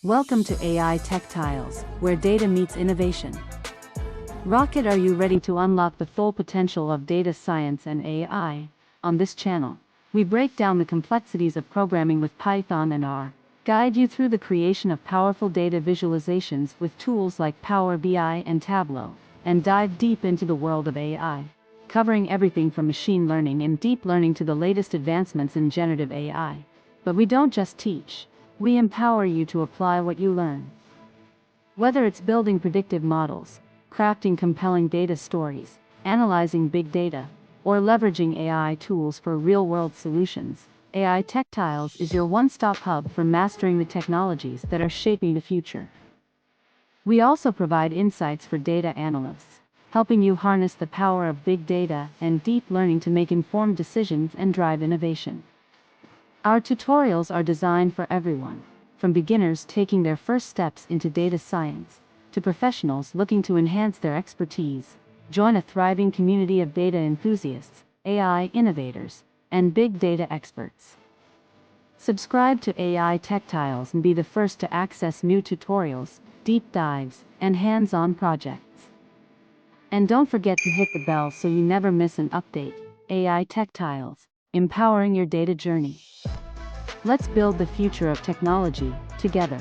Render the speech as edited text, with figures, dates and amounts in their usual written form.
Welcome to AI Techtiles, where data meets innovation. Rocket, are you ready to unlock the full potential of data science and AI? On this channel, we break down the complexities of programming with Python and R, guide you through the creation of powerful data visualizations with tools like Power BI and Tableau, and dive deep into the world of AI, covering everything from machine learning and deep learning to the latest advancements in generative AI. But we don't just teach. We empower you to apply what you learn. Whether it's building predictive models, crafting compelling data stories, analyzing big data, or leveraging AI tools for real-world solutions, AI Techtiles is your one-stop hub for mastering the technologies that are shaping the future. We also provide insights for data analysts, helping you harness the power of big data and deep learning to make informed decisions and drive innovation. Our tutorials are designed for everyone, from beginners taking their first steps into data science, to professionals looking to enhance their expertise. Join a thriving community of data enthusiasts, AI innovators, and big data experts. Subscribe to AI Techtiles and be the first to access new tutorials, deep dives, and hands-on projects. And don't forget to hit the bell so you never miss an update. AI Techtiles, empowering your data journey. Let's build the future of technology together.